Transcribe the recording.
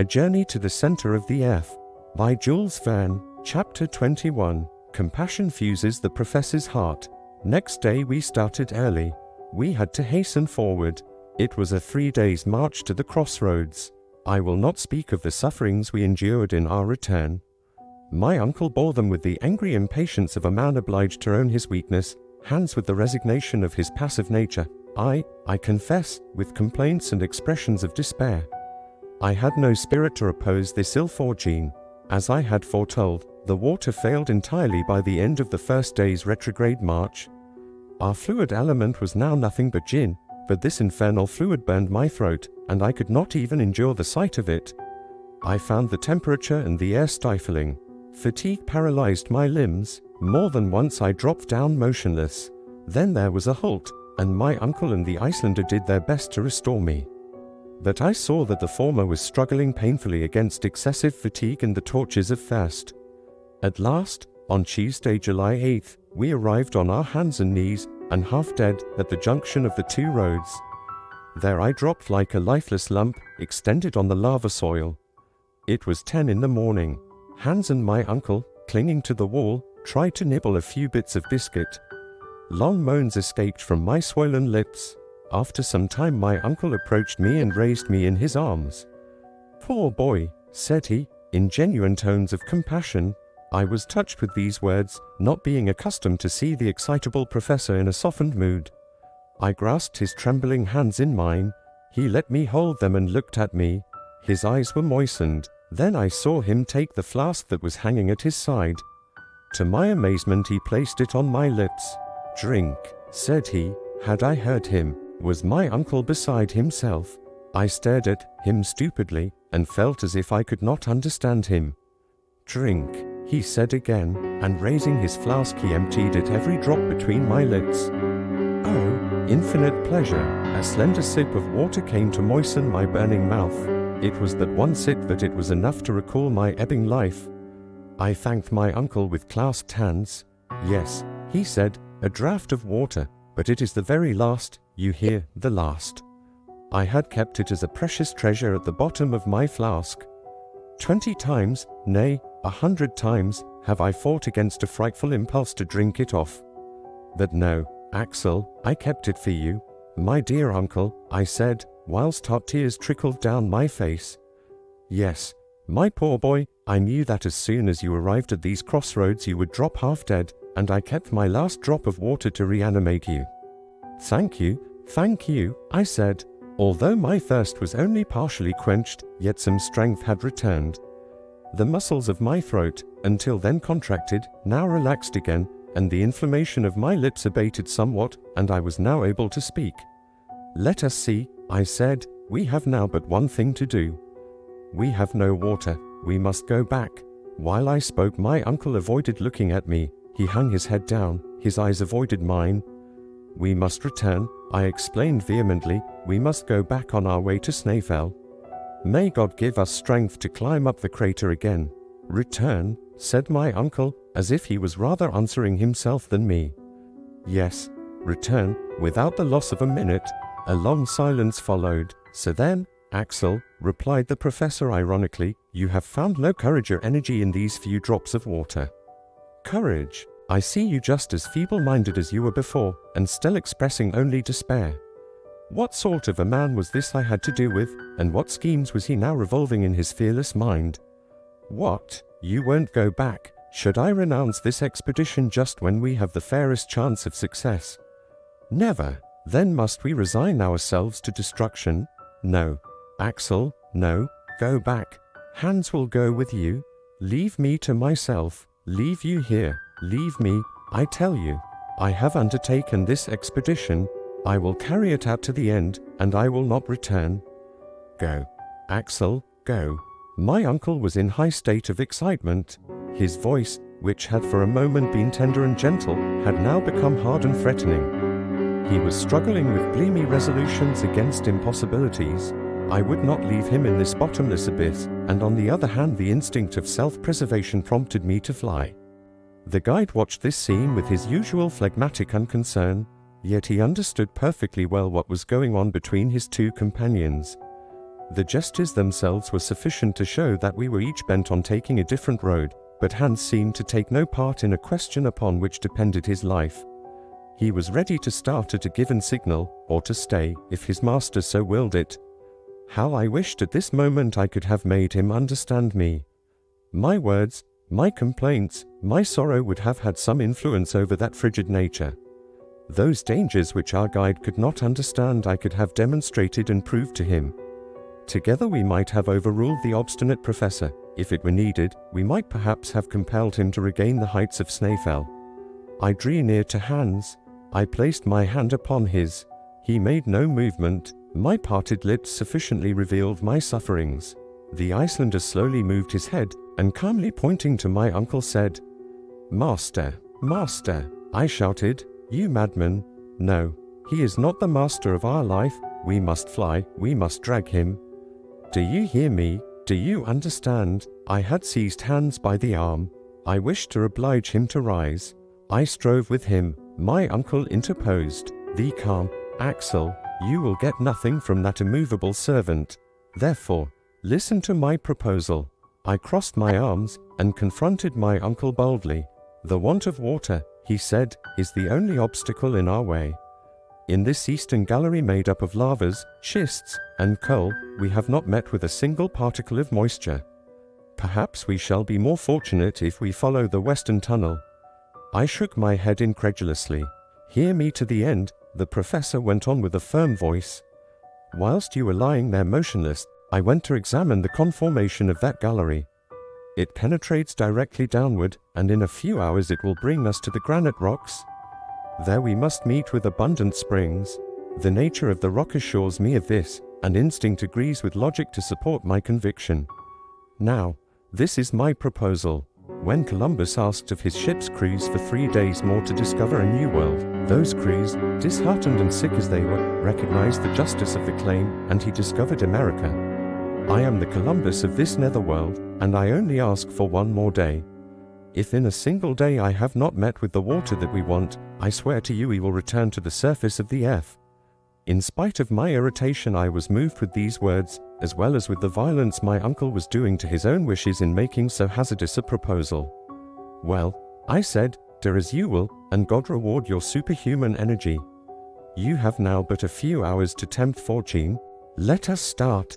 A Journey to the Center of the Earth, by Jules Verne, Chapter 21. Compassion fuses the professor's heart. Next day we started early. We had to hasten forward. It was a 3 days' march to the crossroads. I will not speak of the sufferings we endured in our return. My uncle bore them with the angry impatience of a man obliged to own his weakness, Hans with the resignation of his passive nature, I confess, with complaints and expressions of despair. I had no spirit to oppose this ill fortune. As I had foretold, the water failed entirely by the end of the first day's retrograde march. Our fluid element was now nothing but gin, but this infernal fluid burned my throat, and I could not even endure the sight of it. I found the temperature and the air stifling. Fatigue paralyzed my limbs. More than once I dropped down motionless. Then there was a halt, and my uncle and the Icelander did their best to restore me. But I saw that the former was struggling painfully against excessive fatigue and the tortures of thirst. At last, on Tuesday, July 8th, we arrived on our hands and knees, and half dead, at the junction of the two roads. There I dropped like a lifeless lump, extended on the lava soil. It was 10 in the morning. Hans and my uncle, clinging to the wall, tried to nibble a few bits of biscuit. Long moans escaped from my swollen lips. After some time my uncle approached me and raised me in his arms. "Poor boy," said he, in genuine tones of compassion. I was touched with these words, not being accustomed to see the excitable professor in a softened mood. I grasped his trembling hands in mine. He let me hold them and looked at me. His eyes were moistened. Then I saw him take the flask that was hanging at his side. To my amazement he placed it on my lips. "Drink," said he. Had I heard him? Was my uncle beside himself? I stared at him stupidly, and felt as if I could not understand him. "Drink," he said again, and raising his flask he emptied it every drop between my lips. Oh, infinite pleasure! A slender sip of water came to moisten my burning mouth. It was that one sip, but it was enough to recall my ebbing life. I thanked my uncle with clasped hands. "Yes," he said, "a draught of water, but it is the very last, you hear, the last." I had kept it as a precious treasure at the bottom of my flask. 20 times, nay, 100 times, have I fought against a frightful impulse to drink it off. But no, Axel, I kept it for you. "My dear uncle," I said, whilst hot tears trickled down my face. "Yes, my poor boy, I knew that as soon as you arrived at these crossroads you would drop half dead, and I kept my last drop of water to reanimate you." Thank you," I said. Although my thirst was only partially quenched, yet some strength had returned. The muscles of my throat, until then contracted, now relaxed again, and the inflammation of my lips abated somewhat, and I was now able to speak. "Let us see," I said, "we have now but one thing to do. We have no water, we must go back." While I spoke my uncle avoided looking at me. He hung his head down, his eyes avoided mine. "We must return," I explained vehemently. "We must go back on our way to Snæfell. May God give us strength to climb up the crater again." "Return," said my uncle, as if he was rather answering himself than me. "Yes, return," without the loss of a minute. A long silence followed. "So then, Axel," replied the professor ironically, "you have found no courage or energy in these few drops of water." "Courage? I see you just as feeble-minded as you were before, and still expressing only despair." What sort of a man was this I had to do with, and what schemes was he now revolving in his fearless mind? "What? You won't go back? Should I renounce this expedition just when we have the fairest chance of success?" "Never. Then must we resign ourselves to destruction?" "No. Axel, no. Go back. Hans will go with you. Leave me to myself. Leave you here. Leave me, I tell you. I have undertaken this expedition. I will carry it out to the end, and I will not return. Go. Axel, go." My uncle was in high state of excitement. His voice, which had for a moment been tender and gentle, had now become hard and threatening. He was struggling with gloomy resolutions against impossibilities. I would not leave him in this bottomless abyss, and on the other hand the instinct of self-preservation prompted me to fly. The guide watched this scene with his usual phlegmatic unconcern, yet he understood perfectly well what was going on between his two companions. The gestures themselves were sufficient to show that we were each bent on taking a different road, but Hans seemed to take no part in a question upon which depended his life. He was ready to start at a given signal, or to stay, if his master so willed it. How I wished at this moment I could have made him understand me. My words, my complaints, my sorrow would have had some influence over that frigid nature. Those dangers which our guide could not understand I could have demonstrated and proved to him. Together we might have overruled the obstinate professor. If it were needed, we might perhaps have compelled him to regain the heights of Snæfell. I drew near to Hans. I placed my hand upon his. He made no movement. My parted lips sufficiently revealed my sufferings. The Icelander slowly moved his head, and calmly pointing to my uncle said, "Master, master!" I shouted, "You madman! No, he is not the master of our life. We must fly, we must drag him. Do you hear me? Do you understand?" I had seized Hans by the arm. I wished to oblige him to rise. I strove with him. My uncle interposed. "Be calm, Axel. You will get nothing from that immovable servant. Therefore, listen to my proposal." I crossed my arms, and confronted my uncle boldly. "The want of water," he said, "is the only obstacle in our way. In this eastern gallery made up of lavas, schists, and coal, we have not met with a single particle of moisture. Perhaps we shall be more fortunate if we follow the western tunnel." I shook my head incredulously. "Hear me to the end," the professor went on with a firm voice. "Whilst you were lying there motionless, I went to examine the conformation of that gallery. It penetrates directly downward, and in a few hours it will bring us to the granite rocks. There we must meet with abundant springs. The nature of the rock assures me of this, and instinct agrees with logic to support my conviction. Now, this is my proposal. When Columbus asked of his ship's crews for 3 days more to discover a new world, those crews, disheartened and sick as they were, recognized the justice of the claim, and he discovered America. I am the Columbus of this netherworld, and I only ask for 1 more day. If in a single day I have not met with the water that we want, I swear to you we will return to the surface of the earth." In spite of my irritation, I was moved with these words, as well as with the violence my uncle was doing to his own wishes in making so hazardous a proposal. "Well," I said, "do as you will, and God reward your superhuman energy. You have now but a few hours to tempt fortune. Let us start."